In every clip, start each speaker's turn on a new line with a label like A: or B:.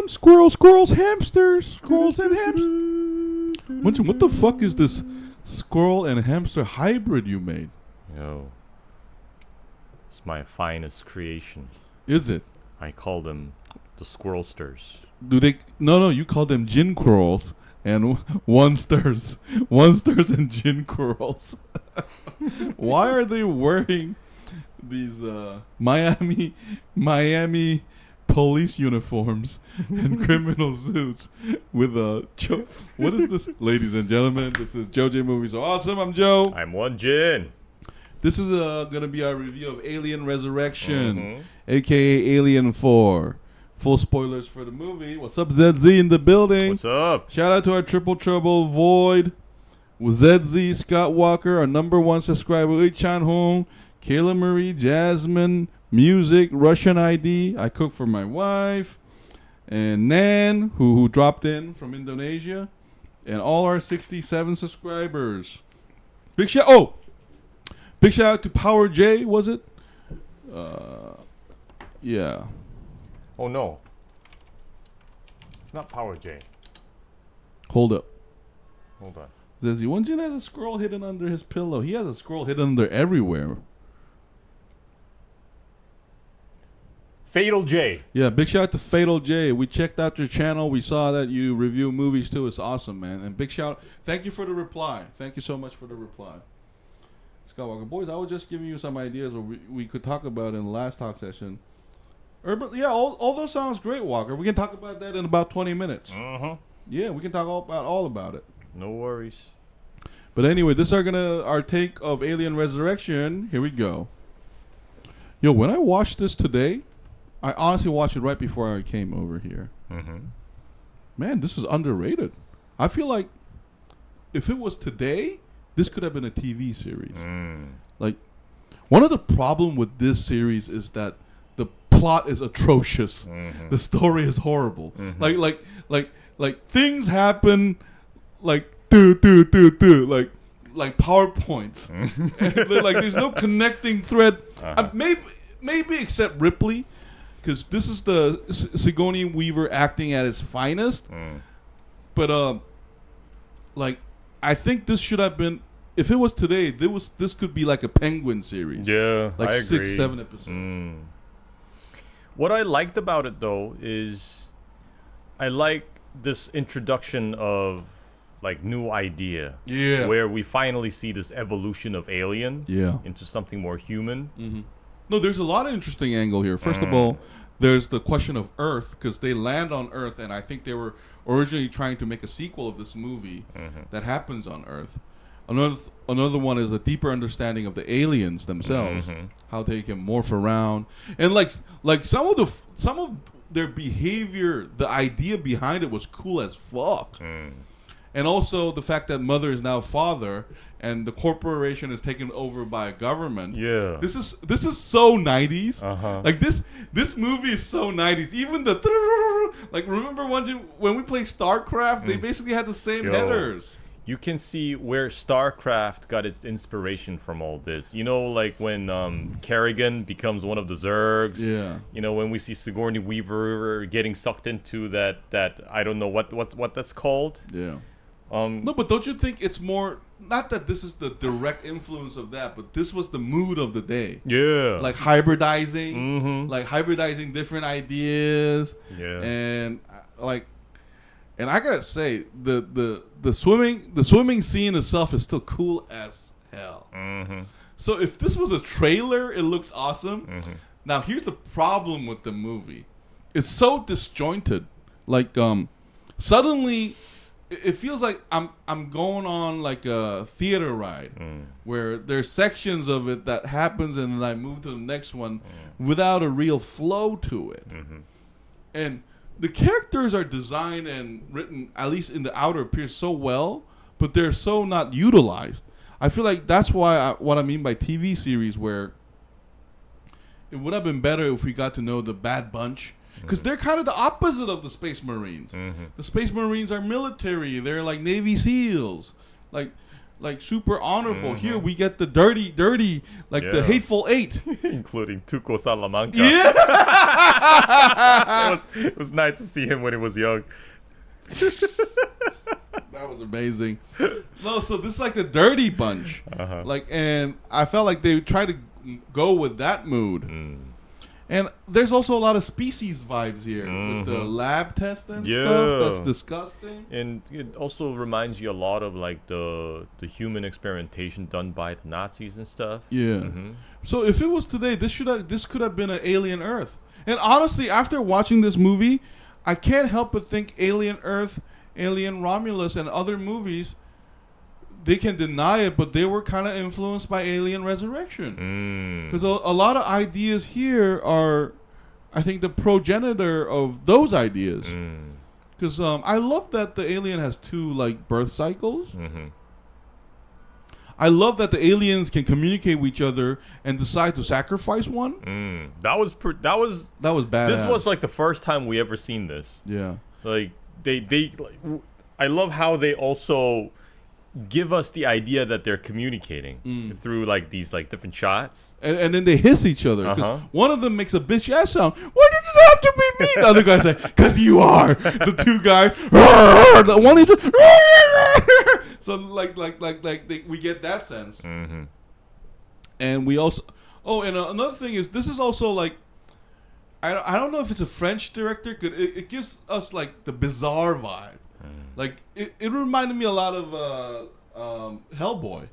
A: them squirrels, hamsters, squirrels and hamsters. Won-Jin, what the fuck is this squirrel and hamster hybrid you made?
B: Yo, it's my finest creation.
A: Is it?
B: I call them the Squirrelsters.
A: Do they? No. You call them gin squirrels and One-Sters and gin squirrels. Why are they wearing these Miami police uniforms and criminal suits with what is this? Ladies and gentlemen, this is JoeJinMovieSoAwesome. I'm Joe.
B: I'm Won-Jin.
A: This is going to be our review of Alien Resurrection, a.k.a. Alien 4. Full spoilers for the movie. What's up, Zedzee in the building?
B: What's up?
A: Shout out to our Triple Trouble Void, Zedzee, Scott Walker, our #1 subscriber, Chan Hong, Kayla Marie, Jasmine, Music, Russian ID, I cook for my wife, and Nan, who dropped in from Indonesia, and all our 67 subscribers. Big shout out to Power J, was it? Yeah.
B: Oh no. It's not Power J.
A: Hold up.
B: Hold on.
A: Zedzee, Won-Jin has a squirrel hidden under his pillow. He has a squirrel hidden under everywhere.
B: Fatal J.
A: Yeah, big shout out to Fatal J. We checked out your channel. We saw that you review movies too. It's awesome, man. And big shout. Thank you for the reply. Thank you so much for the reply. Scott Walker, boys, I was just giving you some ideas what we could talk about in the last talk session. Urban, yeah, all those sounds great, Walker. We can talk about that in about 20 minutes. Yeah, we can talk all about it.
B: No worries.
A: But anyway, this is our take of Alien Resurrection. Here we go. Yo, when I watched this today, I honestly watched it right before I came over here. Man, this is underrated. I feel like if it was today, this could have been a TV series. Like, one of the problem with this series is that the plot is atrocious. The story is horrible. Like things happen like like PowerPoints. And like there's no connecting thread. Maybe except Ripley, because this is the Sigourney Weaver acting at its finest. But like I think this should have been, if it was today, this could be like a Penguin series.
B: Yeah,
A: like
B: I
A: 6-7
B: agree.
A: episodes.
B: What I liked about it though is I like this introduction of like new idea.
A: Yeah.
B: Where we finally see this evolution of Alien into something more human.
A: No, there's a lot of interesting angle here. First of all, there's the question of Earth, because they land on Earth, and I think they were originally trying to make a sequel of this movie that happens on Earth. Another one is a deeper understanding of the aliens themselves, how they can morph around, and like some of their behavior, the idea behind it was cool as fuck. And also the fact that mother is now father, and the corporation is taken over by a government. Yeah, this is so 90s. Like this movie is so 90s. Even the like, remember when we played Starcraft, they basically had the same headers.
B: You can see where Starcraft got its inspiration from all this. You know, like when Kerrigan becomes one of the Zergs. Yeah. You know, when we see Sigourney Weaver getting sucked into that I don't know what that's called. Yeah.
A: No, but don't you think it's more, not that this is the direct influence of that, but this was the mood of the day. Yeah. Like hybridizing, like hybridizing different ideas. Yeah. And and I gotta say, the swimming scene itself is still cool as hell. So if this was a trailer, it looks awesome. Now here's the problem with the movie: it's so disjointed. Like suddenly, it feels like I'm going on like a theater ride where there's sections of it that happens and then I move to the next one without a real flow to it. And the characters are designed and written, at least in the outer appears so well, but they're so not utilized. I feel like that's why what I mean by TV series, where it would have been better if we got to know the Bad Bunch, because they're kind of the opposite of the Space Marines. The Space Marines are military. They're like Navy SEALs. Like like super honorable. Here we get the dirty, like the Hateful Eight,
B: including Tuco Salamanca.
A: Yeah,
B: it was nice to see him when he was young.
A: That was amazing. No, so this is like the dirty bunch, like, and I felt like they tried to go with that mood. And there's also a lot of species vibes here with the lab test and stuff. That's disgusting.
B: And it also reminds you a lot of like the human experimentation done by the Nazis and stuff.
A: Yeah. So if it was today, this could have been an Alien Earth. And honestly, after watching this movie, I can't help but think Alien Earth, Alien Romulus, and other movies, they can deny it, but they were kind of influenced by Alien Resurrection. Because a lot of ideas here are, I think, the progenitor of those ideas. Because I love that the alien has 2 like birth cycles. I love that the aliens can communicate with each other and decide to sacrifice one.
B: That was badass. This was like the first time we ever seen this.
A: Yeah.
B: Like they I love how they also give us the idea that they're communicating through like these like different shots,
A: and then they hiss each other. One of them makes a bitch ass sound. Why did it have to be me? The other guy's like, "Cause you are." The 2 guys, the one is so like we get that sense. And we also and another thing is this is also like I don't know if it's a French director. It gives us like the bizarre vibe. Like it reminded me a lot of Hellboy,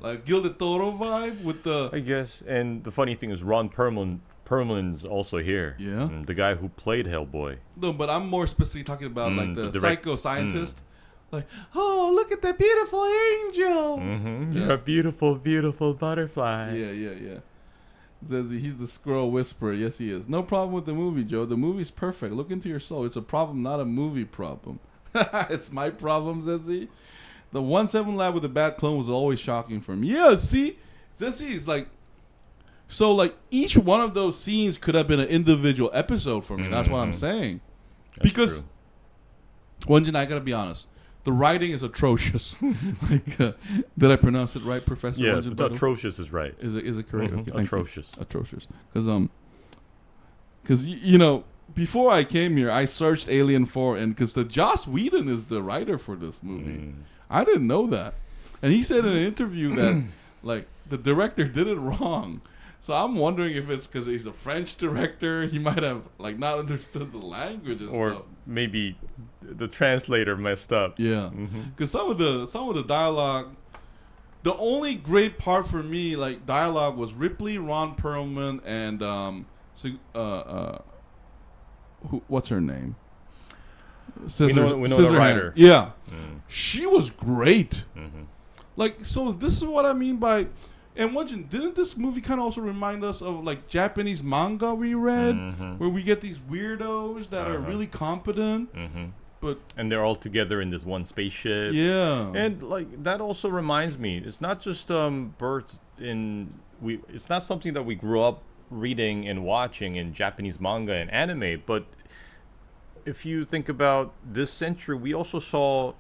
A: like Gil del Toro vibe with the.
B: I guess, and the funny thing is Ron Perlman's also here.
A: Yeah,
B: the guy who played Hellboy.
A: No, but I'm more specifically talking about like the psycho scientist. Like, oh, look at that beautiful angel.
B: You're a beautiful, beautiful butterfly.
A: Yeah. Zedzee, he's the squirrel whisperer. Yes, he is. No problem with the movie, Joe. The movie's perfect. Look into your soul. It's a problem, not a movie problem. It's my problem, Zedzee. The 1-7 lab with the bad clone was always shocking for me. Yeah, see? Zedzee is like... So, like, each one of those scenes could have been an individual episode for me. That's what I'm saying. That's because... Won-Jin, I gotta be honest. The writing is atrocious. Like, did I pronounce it right, Professor?
B: Yeah, atrocious is right.
A: Is it correct? Okay,
B: atrocious.
A: Atrocious. Because you know, before I came here, I searched Alien 4, and because the Joss Whedon is the writer for this movie, I didn't know that, and he said in an interview that like the director did it wrong. So I'm wondering if it's because he's a French director, he might have like not understood the language and
B: or
A: stuff.
B: Maybe the translator messed up.
A: Yeah, because some of the dialogue, the only great part for me, like dialogue, was Ripley, Ron Perlman, and what's her name?
B: Winona Ryder.
A: Yeah, she was great. Like, so this is what I mean by. And Won-Jin, didn't this movie kind of also remind us of like Japanese manga we read, where we get these weirdos that are really competent, and
B: they're all together in this one spaceship.
A: Yeah,
B: and like that also reminds me, it's not just birth in it's not something that we grew up reading and watching in Japanese manga and anime, but if you think about this century, we also saw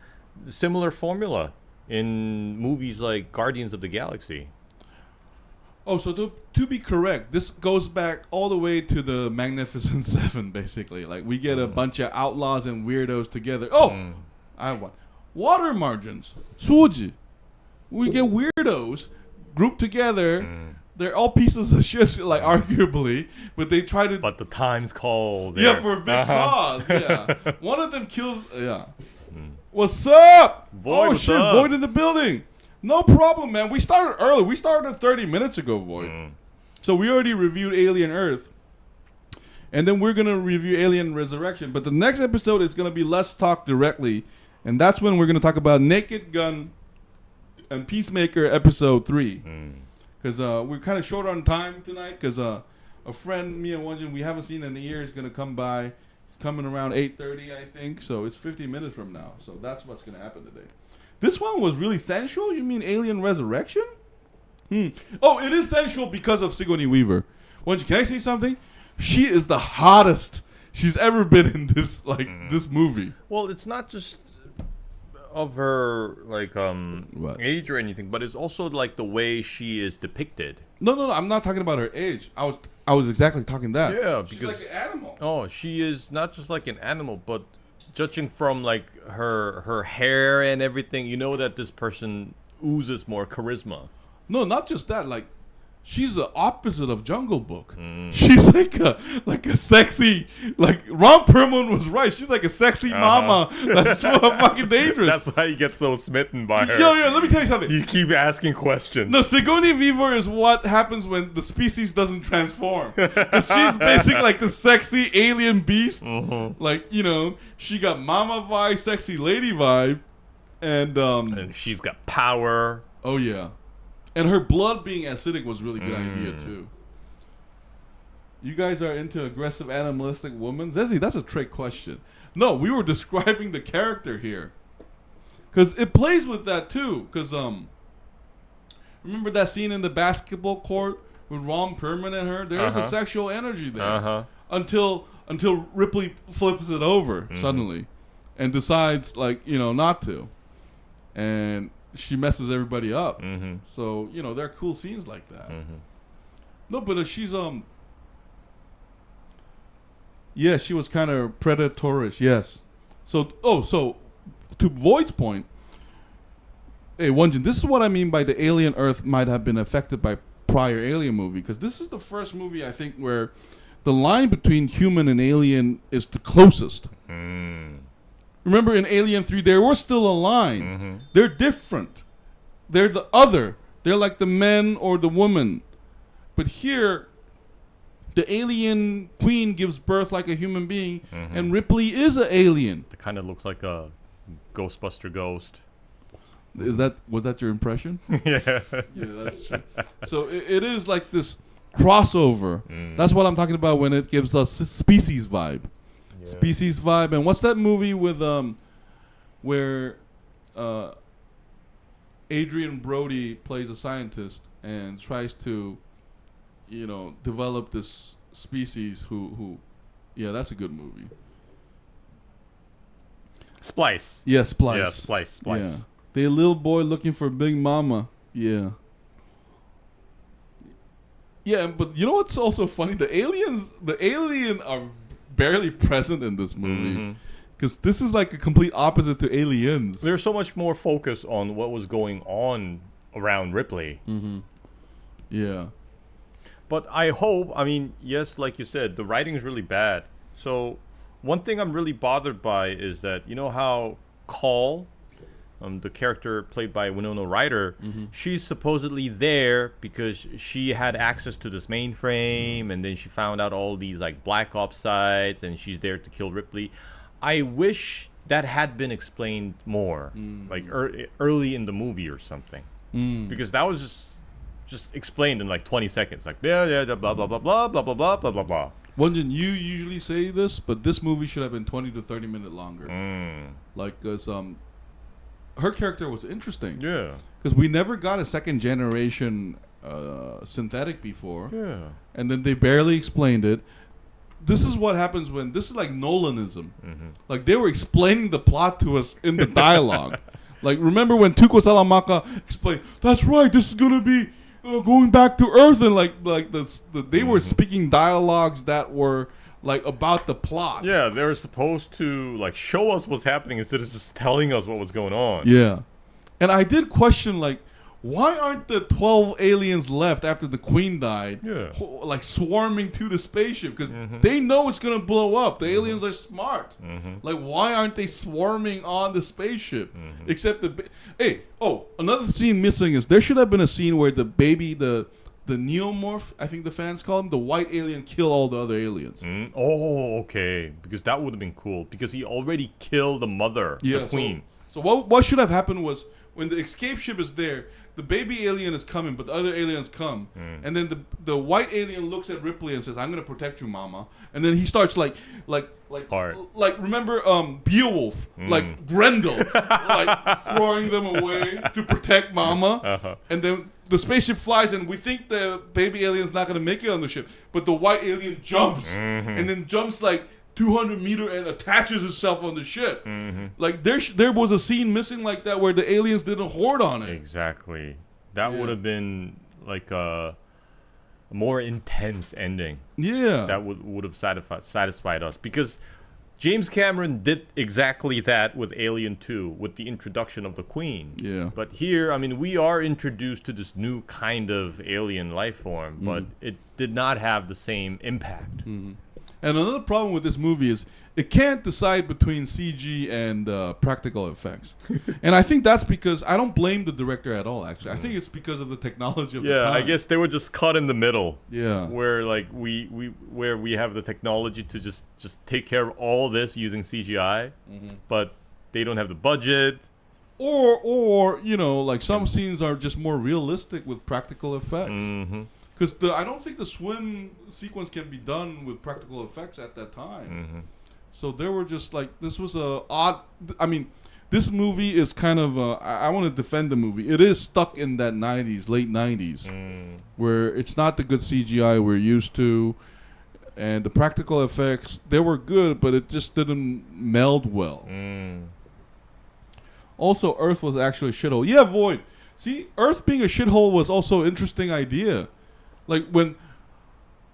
B: similar formula in movies like Guardians of the Galaxy.
A: Oh, so to be correct, this goes back all the way to the Magnificent Seven, basically. Like, we get a bunch of outlaws and weirdos together. Oh, I have one. Water margins. Suji. We get weirdos grouped together. They're all pieces of shit, like, arguably. But they try to...
B: But the time's called.
A: Yeah, for a big cause. Yeah. One of them kills... Yeah. What's up?
B: Void,
A: shit. Up? Void in the building. No problem, man. We started early. We started 30 minutes ago, Void. So we already reviewed Alien Earth. And then we're going to review Alien Resurrection. But the next episode is going to be Let's Talk Directly. And that's when we're going to talk about Naked Gun and Peacemaker episode 3. Because we're kind of short on time tonight. Because a friend, me and Won-Jin, we haven't seen in a year, is going to come by. It's coming around 8:30, I think. So it's 50 minutes from now. So that's what's going to happen today. This one was really sensual? You mean Alien Resurrection? Oh, it is sensual because of Sigourney Weaver. Won-Jin, can I say something? She is the hottest she's ever been in this this movie.
B: Well, it's not just of her age or anything, but it's also like the way she is depicted.
A: No, I'm not talking about her age. I was exactly talking that.
B: Yeah, because
A: she's like an animal.
B: Oh, she is not just like an animal, but judging from like her hair and everything, you know that this person oozes more charisma.
A: No, not just that. Like, she's the opposite of Jungle Book. She's like a sexy, like Ron Perlman was right. She's like a sexy mama that's so fucking dangerous.
B: That's why you get so smitten by her.
A: Yo, let me tell you something.
B: You keep asking questions.
A: No, Sigourney Weaver is what happens when the species doesn't transform. 'Cause she's basically like the sexy alien beast. Like, you know, she got mama vibe, sexy lady vibe, and
B: she's got power.
A: Oh yeah. And her blood being acidic was a really good idea, too. You guys are into aggressive animalistic women? Zedzee, that's a trick question. No, we were describing the character here. Because it plays with that, too. Because, remember that scene in the basketball court with Ron Perlman and her? There is a sexual energy there. Until Ripley flips it over, suddenly. And decides, like, you know, not to. And she messes everybody up. So, you know, there are cool scenes like that. No, but she's yeah, she was kind of predatorish. Yes. So to Void's point, hey, Won-Jin, this is what I mean by the alien Earth might have been affected by prior alien movie, because this is the first movie I think where the line between human and alien is the closest. Remember in Alien 3, there was still a line. They're different. They're the other. They're like the men or the woman. But here, the alien queen gives birth like a human being, and Ripley is an alien.
B: It kind of looks like a Ghostbuster ghost.
A: Was that your impression?
B: Yeah.
A: Yeah, that's true. So it is like this crossover. That's what I'm talking about when it gives us species vibe. Yeah. Species vibe. And what's that movie with where Adrian Brody plays a scientist and tries to, you know, develop this species who yeah, that's a good movie.
B: Splice.
A: Yeah, Splice.
B: Yeah, Splice.
A: Yeah. The little boy looking for Big Mama. Yeah. Yeah, but you know what's also funny? The alien are barely present in this movie. Because this is like a complete opposite to Aliens.
B: There's so much more focus on what was going on around Ripley.
A: Yeah.
B: But I hope, I mean, yes, like you said, the writing is really bad. So one thing I'm really bothered by is that, you know how Call, the character played by Winona Ryder, she's supposedly there because she had access to this mainframe, and then she found out all these like Black Ops sites, and she's there to kill Ripley. I wish that had been explained more, like early in the movie or something, because that was just explained in like 20 seconds, like blah blah blah blah blah blah blah blah blah blah blah.
A: Won-Jin, you usually say this, but this movie should have been 20 to 30 minutes longer. Like, cause her character was interesting.
B: Yeah.
A: Because we never got a second generation synthetic before.
B: Yeah.
A: And then they barely explained it. This is what happens when this is like Nolanism. Like they were explaining the plot to us in the dialogue. Like remember when Tuco Salamanca explained, "That's right, this is gonna be going back to Earth," and they were speaking dialogues that were like about the plot.
B: Yeah, they were supposed to like show us what's happening instead of just telling us what was going on.
A: Yeah, and I did question like, why aren't the 12 aliens left after the queen died?
B: Yeah,
A: like swarming to the spaceship because they know it's gonna blow up. The aliens are smart. Like, why aren't they swarming on the spaceship? Except another scene missing is there should have been a scene where the baby, the neomorph, I think the fans call him, the white alien, kill all the other aliens.
B: Oh, okay, because that would have been cool because he already killed the mother, the queen.
A: So what should have happened was when the escape ship is there, the baby alien is coming, but the other aliens come, and then the white alien looks at Ripley and says, "I'm gonna protect you, Mama." And then he starts like remember Beowulf, like Grendel, like throwing them away to protect Mama, and then the spaceship flies, and we think the baby alien's not gonna make it on the ship, but the white alien jumps, and then jumps like 200-meter and attaches itself on the ship. Like there was a scene missing like that where the aliens did a horde on it.
B: Exactly. That would have been like a more intense ending.
A: Yeah.
B: That would have satisfied us, because James Cameron did exactly that with Alien 2 with the introduction of the Queen.
A: Yeah.
B: But here, I mean, we are introduced to this new kind of alien life form, but it did not have the same impact.
A: And another problem with this movie is it can't decide between CG and practical effects. And I think that's because I don't blame the director at all, actually. I think it's because of the technology of the time.
B: I guess they were just caught in the middle.
A: Yeah.
B: Where like we have the technology to just take care of all this using CGI, but they don't have the budget.
A: Or you know, like some scenes are just more realistic with practical effects. Because I don't think the swim sequence can be done with practical effects at that time. So they were just like, this was a odd. I mean, this movie is kind of. I want to defend the movie. It is stuck in that late 90s, where it's not the good CGI we're used to, and the practical effects, they were good, but it just didn't meld well. Also, Earth was actually a shithole. Yeah, Void. See, Earth being a shithole was also an interesting idea. Like when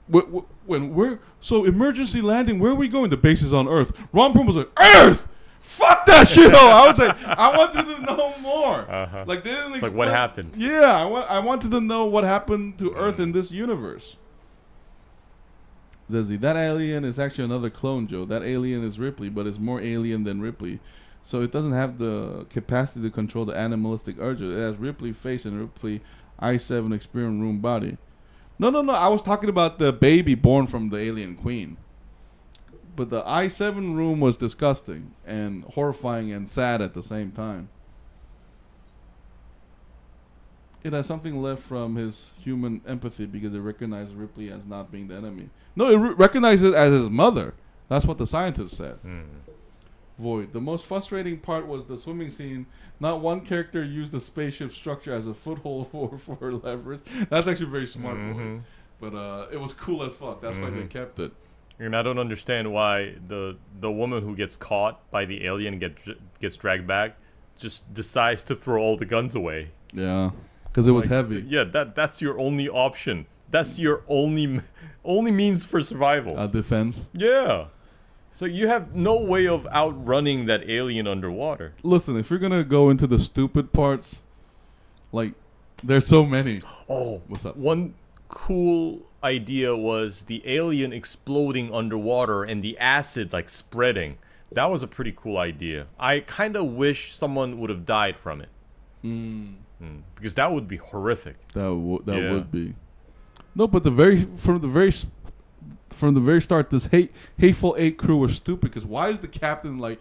A: we're emergency landing, where are we going? The base is on Earth. Ron Perlman was like, Earth! Fuck that shit! I was like, I wanted to know more. Like they didn't.
B: It's like, what happened?
A: Yeah, I wanted to know what happened to Earth in this universe. Zedzee, that alien is actually another clone, Joe. That alien is Ripley, but it's more alien than Ripley. So it doesn't have the capacity to control the animalistic urges. It has Ripley face and Ripley I-7 experiment room body. No. I was talking about the baby born from the alien queen. But the I-7 room was disgusting and horrifying and sad at the same time. It has something left from his human empathy because it recognizes Ripley as not being the enemy. No, it recognizes it as his mother. That's what the scientist said. Void. The most frustrating part was the swimming scene. Not one character used the spaceship structure as a foothold for leverage. That's actually very smart, Void. But it was cool as fuck. That's why they kept it.
B: And I don't understand why the woman who gets caught by the alien gets dragged back just decides to throw all the guns away.
A: Yeah, because it was heavy.
B: Yeah, that's your only option. That's your only means for survival.
A: Defense.
B: Yeah. So you have no way of outrunning that alien underwater.
A: Listen, if you're gonna go into the stupid parts, like there's so many.
B: Oh,
A: what's up?
B: One cool idea was the alien exploding underwater and the acid like spreading. That was a pretty cool idea. I kind of wish someone would have died from it. Because that would be horrific.
A: That would be. No, but from the very start, this Hateful 8 crew was stupid. Because why is the captain like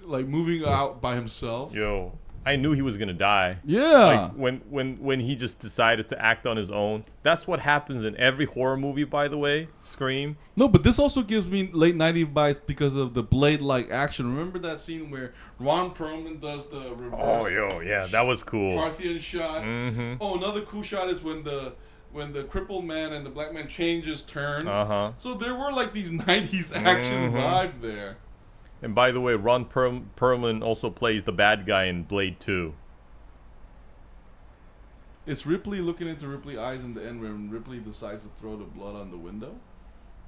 A: moving out by himself?
B: Yo, I knew he was gonna die.
A: Yeah.
B: Like when he just decided to act on his own. That's what happens in every horror movie, by the way. Scream.
A: No, but this also gives me late 90s vibes because of the Blade-like action. Remember that scene where Ron Perlman does the reverse?
B: Oh, yeah, that was cool.
A: Parthian shot. Oh, another cool shot is when the crippled man and the black man changes turn. So there were like these 90s action vibe there.
B: And by the way, Ron Perlman also plays the bad guy in Blade 2.
A: It's Ripley looking into Ripley's eyes in the end when Ripley decides to throw the blood on the window.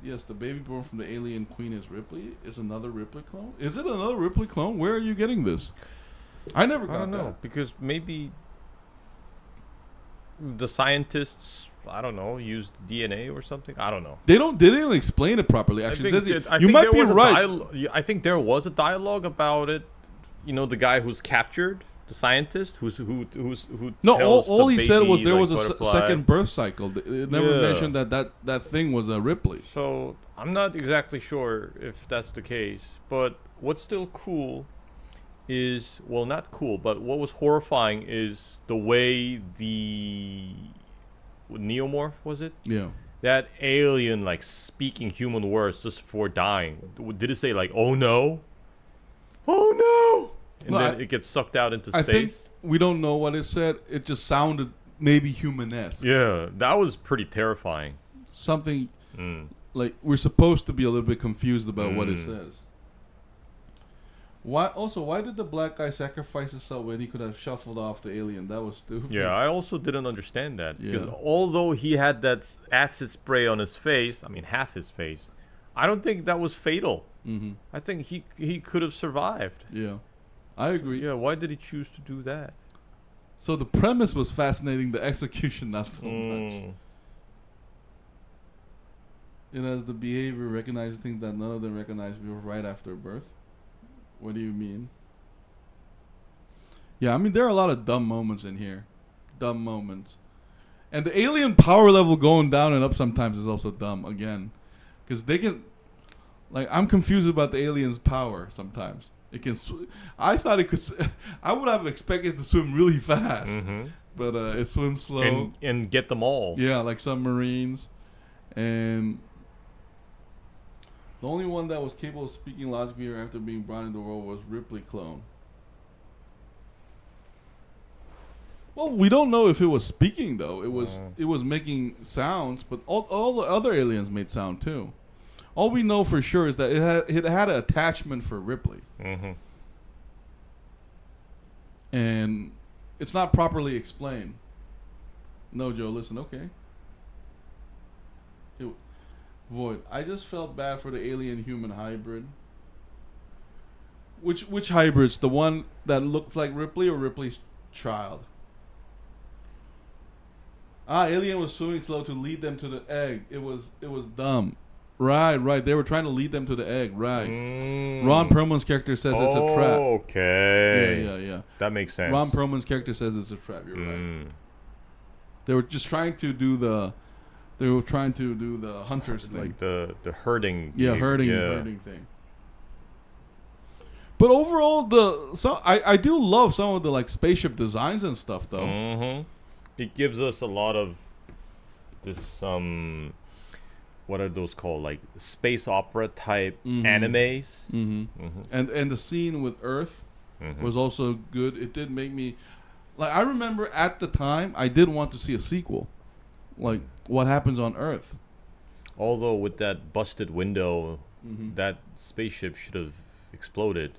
A: Yes, the baby born from the alien queen is Ripley. Is another Ripley clone? Is it another Ripley clone? Where are you getting this? I never got that.
B: I don't know, because maybe the scientists, I don't know, used DNA or something. I don't know.
A: They didn't explain it properly. Actually,
B: you might be right. I think there was a dialogue about it. You know, the guy who's captured, the scientist who.
A: No, all he said was there was a second birth cycle. It never mentioned that thing was a Ripley.
B: So I'm not exactly sure if that's the case. But what's still cool is, well, not cool, but what was horrifying is the way the Neomorph, was it?
A: Yeah.
B: That alien, like, speaking human words just before dying. Did it say, like, oh no? Oh no! And then it gets sucked out into space?
A: I think we don't know what it said. It just sounded maybe human-esque.
B: Yeah, that was pretty terrifying.
A: Something like we're supposed to be a little bit confused about what it says. Why did the black guy sacrifice himself when he could have shuffled off the alien? That was stupid.
B: Yeah, I also didn't understand that. Because although he had that acid spray on his face, I mean half his face, I don't think that was fatal. Mm-hmm. I think he could have survived.
A: Yeah, I agree.
B: Yeah, why did he choose to do that?
A: So the premise was fascinating, the execution not so much. It has the behavior recognizing things that none of them recognize right after birth. What do you mean? Yeah, I mean, there are a lot of dumb moments in here. Dumb moments. And the alien power level going down and up sometimes is also dumb, again. Because they can... Like, I'm confused about the alien's power sometimes. It can... I thought it could... I would have expected it to swim really fast. Mm-hmm. But it swims slow.
B: And get them all.
A: Yeah, like submarines. And... The only one that was capable of speaking logically after being brought into the world was Ripley clone. Well, we don't know if it was speaking though. It was making sounds, but all the other aliens made sound too. All we know for sure is that it had an attachment for Ripley. Mm-hmm. And it's not properly explained. No, Joe, listen, okay. Void. I just felt bad for the alien-human hybrid. Which hybrids? The one that looks like Ripley or Ripley's child? Alien was swimming slow to lead them to the egg. It was dumb. Right. They were trying to lead them to the egg. Right. Ron Perlman's character says it's a trap.
B: Okay.
A: Yeah.
B: That makes sense.
A: Ron Perlman's character says it's a trap. You're right. They were just trying to do the... They were trying to do the hunters thing.
B: Like the herding.
A: Yeah, herding thing. But overall, I do love some of the like spaceship designs and stuff, though.
B: Mm-hmm. It gives us a lot of this, what are those called? Like space opera type animes. Mm-hmm. Mm-hmm.
A: And the scene with Earth was also good. It did make me... Like, I remember at the time, I did want to see a sequel. Like, what happens on Earth?
B: Although with that busted window, that spaceship should have exploded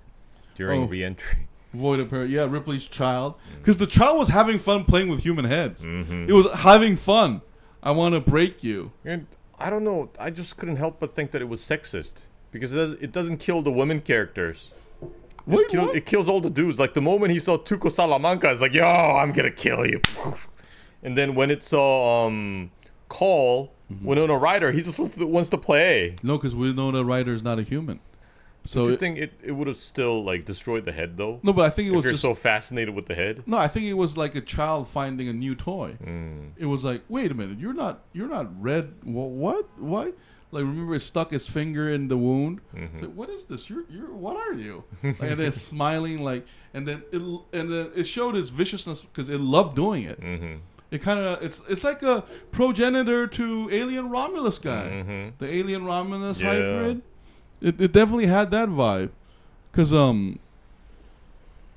B: during re-entry.
A: Void of Paradise. Yeah, Ripley's child. Because the child was having fun playing with human heads. It was having fun. I want to break you.
B: And I don't know. I just couldn't help but think that it was sexist. Because it doesn't kill the women characters. It kills all the dudes. Like, the moment he saw Tuco Salamanca, it's like, yo, I'm going to kill you. And then when it saw Call, Winona Ryder, he just wants to play.
A: No, because Winona Ryder is not a human. So
B: do you think it would have still like destroyed the head though?
A: No, but I think it was just
B: so fascinated with the head.
A: No, I think it was like a child finding a new toy. It was like, wait a minute, you're not red. What? Like, remember, it stuck his finger in the wound. It's like, what is this? You're what are you? Like, and then smiling like, and then it showed his viciousness because it loved doing it. It kind of it's like a progenitor to Alien Romulus guy, the Alien Romulus hybrid. It definitely had that vibe, cause and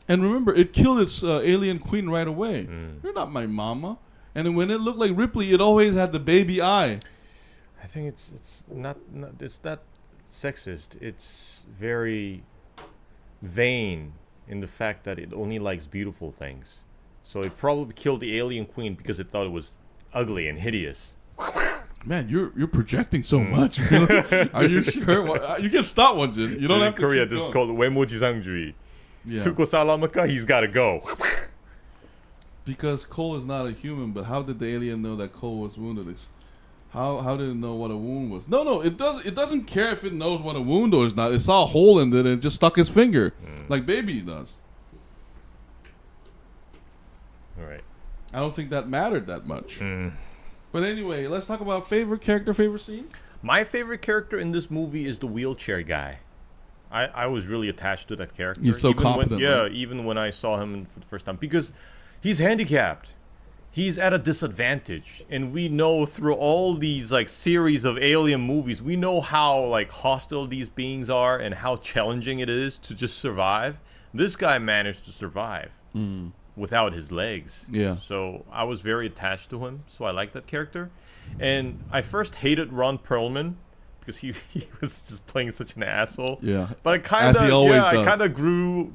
A: remember it killed its alien queen right away. You're not my mama. And then when it looked like Ripley, it always had the baby eye.
B: I think it's not sexist. It's very vain in the fact that it only likes beautiful things. So it probably killed the alien queen because it thought it was ugly and hideous.
A: Man, you're projecting so much. Are you sure? You can stop Won-Jin. You don't have to. In Korea,
B: this is called 외모지상주의. Tuco Salamanca, he's got to go.
A: Because Cole is not a human, but how did the alien know that Cole was wounded? How did it know what a wound was? No, it doesn't care if it knows what a wound or is not. It saw a hole in it and it just stuck his finger like baby does.
B: All right.
A: I don't think that mattered that much. But anyway, let's talk about favorite character, favorite scene.
B: My favorite character in this movie is the wheelchair guy. I was really attached to that character.
A: He's so competent.
B: Even when I saw him for the first time. Because he's handicapped. He's at a disadvantage. And we know through all these like series of alien movies, we know how like hostile these beings are and how challenging it is to just survive. This guy managed to survive. Without his legs.
A: Yeah.
B: So I was very attached to him. So I like that character. And I first hated Ron Perlman because he was just playing such an asshole.
A: Yeah,
B: but I kind of grew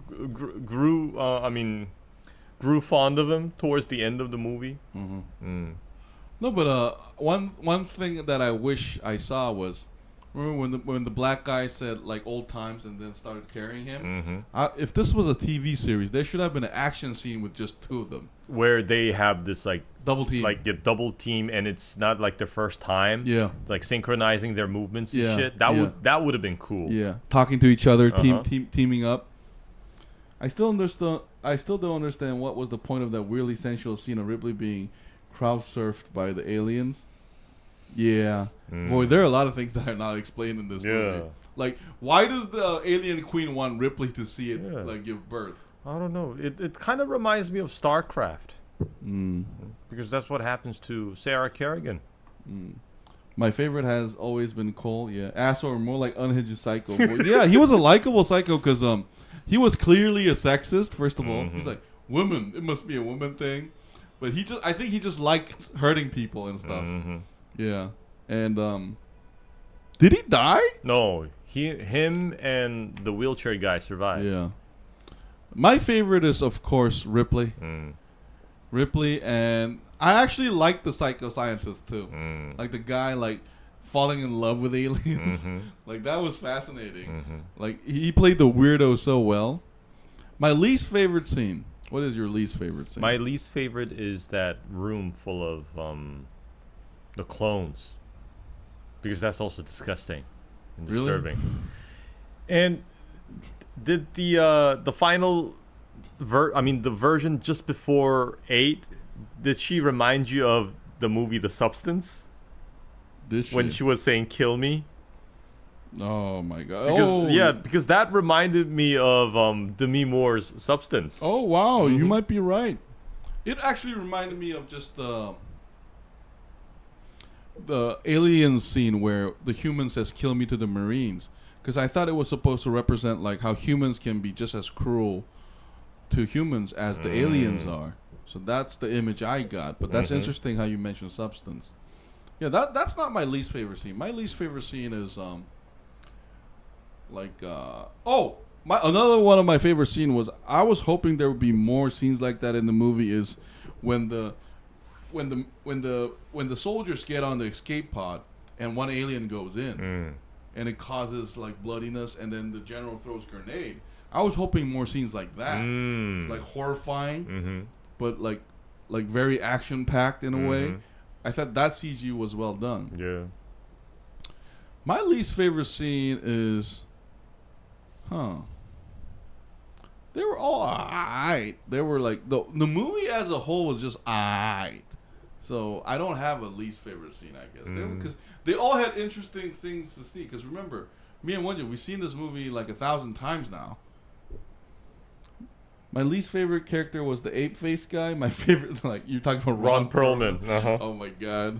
B: fond of him towards the end of the movie.
A: No, but one thing that I wish I saw was, remember when the black guy said like old times and then started carrying him? If this was a TV series, there should have been an action scene with just two of them,
B: where they have this like
A: double team,
B: double team, and it's not like the first time.
A: Yeah,
B: like synchronizing their movements and shit. That would have been cool.
A: Yeah, talking to each other, teaming up. I still don't understand what was the point of that weirdly sensual scene of Ripley being crowd surfed by the aliens. Yeah. Boy, there are a lot of things that are not explained in this movie. Like, why does the alien queen want Ripley to see it like give birth?
B: I don't know. It kind of reminds me of Starcraft. Because that's what happens to Sarah Kerrigan.
A: My favorite has always been Cole. Yeah, asshole, or more like unhinged psycho. Yeah, he was a likable psycho because he was clearly a sexist. First of all, he's like, women. It must be a woman thing. But I think he just liked hurting people and stuff. Yeah, and did he die?
B: No, him and the wheelchair guy survived.
A: Yeah. My favorite is of course Ripley. Ripley, and I actually like the psycho-scientist too. Like the guy like falling in love with aliens. Like that was fascinating. Like he played the weirdo so well. My least favorite scene. What is your least favorite scene?
B: My least favorite is that room full of the clones, because that's also disgusting and disturbing. And did the final the version just before 8, did she remind you of the movie The Substance?
A: Did she?
B: When she was saying "kill me"?
A: Oh my god!
B: Because that reminded me of Demi Moore's Substance.
A: Oh wow, you might be right. It actually reminded me of just the alien scene where the human says "kill me" to the Marines, because I thought it was supposed to represent like how humans can be just as cruel to humans as the aliens are. So that's the image I got. But that's interesting how you mentioned Substance. Yeah, that's not my least favorite scene. My least favorite scene is another one of my favorite scene was, I was hoping there would be more scenes like that in the movie, is when the soldiers get on the escape pod and one alien goes in and it causes like bloodiness, and then the general throws grenade. I was hoping more scenes like that, like horrifying, but like very action packed in a way. I thought that CG was well done.
B: Yeah.
A: My least favorite scene is, they were all alright. They were like the movie as a whole was just alright. So I don't have a least favorite scene, I guess, because they all had interesting things to see. Because remember, me and Won-Jin, we've seen this movie like 1,000 times now. My least favorite character was the ape-faced guy. My favorite, like, you're talking about
B: Ron Perlman.
A: Oh my god.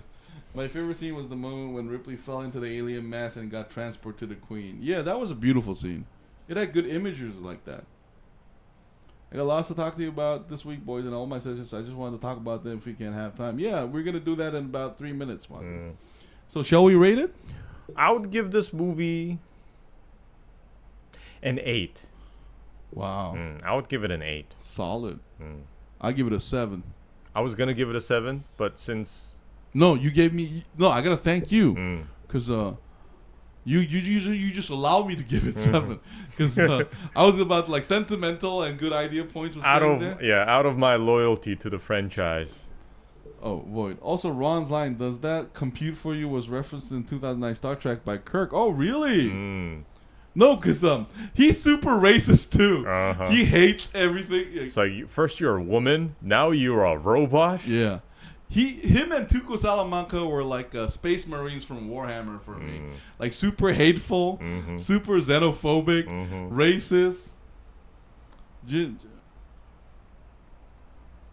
A: My favorite scene was the moment when Ripley fell into the alien mass and got transported to the Queen. Yeah, that was a beautiful scene. It had good images like that. I got lots to talk to you about this week, boys, and all my suggestions. I just wanted to talk about them if we can't have time. Yeah, we're going to do that in about 3 minutes. So shall we rate it?
B: I would give this movie an 8.
A: Wow.
B: I would give it an 8.
A: Solid. I give it a 7.
B: I was going to give it a 7, but since...
A: No, you gave me... No, I got to thank you. Because you just allowed me to give it 7. Because I was about like sentimental and good idea points was
B: out of my loyalty to the franchise.
A: Oh, Void. Also, Ron's line, does that compute for you, was referenced in 2009 Star Trek by Kirk. Oh, really? No, because he's super racist too. He hates everything.
B: So first you're a woman, now you're a robot?
A: Yeah. Him and Tuco Salamanca were like space marines from Warhammer for me. Like super hateful, super xenophobic, racist.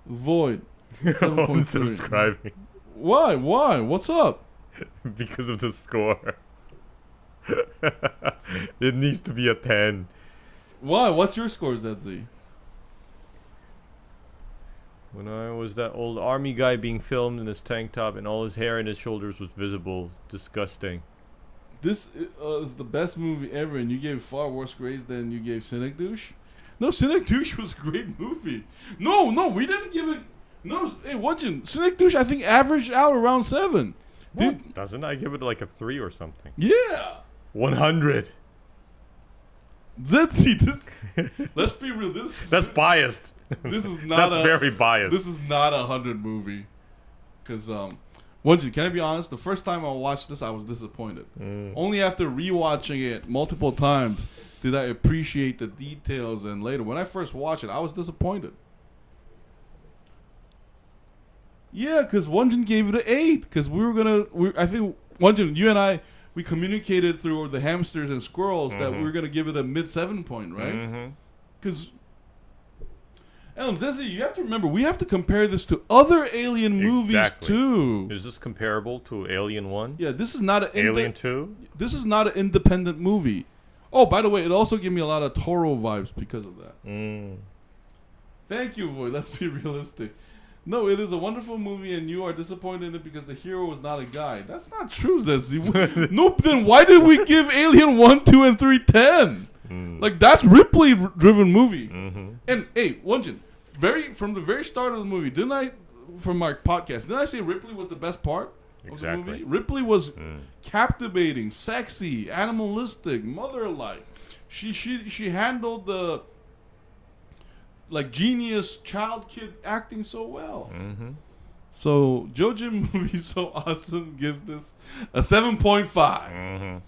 A: Void.
B: Unsubscribing.
A: Why? What's up?
B: Because of the score. It needs to be a 10.
A: Why? What's your score, Zedzee?
B: When I was that old army guy being filmed in his tank top and all his hair and his shoulders was visible. Disgusting.
A: this is the best movie ever, and you gave far worse grades than you gave Cynic Douche. No, Cynic Douche was a great movie. No, we didn't give it. No, hey, Won-Jin, Cynic Douche, I think averaged out around 7.
B: Doesn't I give it like a 3 or something?
A: Yeah.
B: 100.
A: Zedzee, let's be real.
B: That's biased.
A: This is not.
B: That's very biased.
A: This is not a 100 movie. Because Won-Jin, can I be honest? The first time I watched this, I was disappointed. Only after rewatching it multiple times did I appreciate the details. And later, when I first watched it, I was disappointed. Yeah, because Won-Jin gave it an 8. Because I think Won-Jin, you and I. We communicated through the hamsters and squirrels that we were going to give it a mid-7 point, right? Because, Zedzee, you have to remember, we have to compare this to other Alien movies, too.
B: Is this comparable to Alien 1?
A: Yeah, this is not an...
B: Alien 2?
A: This is not an independent movie. Oh, by the way, it also gave me a lot of Toro vibes because of that. Thank you, boy. Let's be realistic. No, it is a wonderful movie, and you are disappointed in it because the hero was not a guy. That's not true, Zedzee. Nope. Then why did we give Alien 1, 2, and 3 10? Like, that's Ripley-driven movie. And hey, Won-Jin, from the very start of the movie, from my podcast, didn't I say Ripley was the best part of the movie? Ripley was captivating, sexy, animalistic, mother-like. She handled the genius child kid acting so well. So JoeJinMovieSoAwesome gives this a 7.5.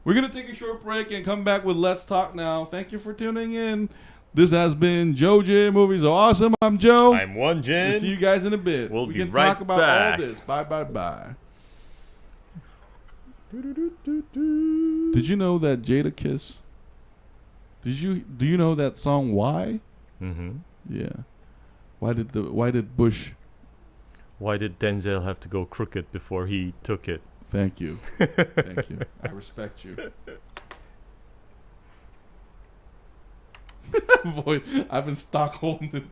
A: We're gonna take a short break and come back with Let's Talk Now. Thank you for tuning in. This has been JoeJinMovieSoAwesome. I'm Joe.
B: I'm Won-Jin.
A: We'll see you guys in a bit.
B: We can
A: talk about
B: back.
A: all this. Bye. Did you know that Jada Kiss? Do you know that song Why? Yeah. Why did
B: Denzel have to go crooked before he took it?
A: Thank you. Thank you. I respect you. Boy, I've been Stockholm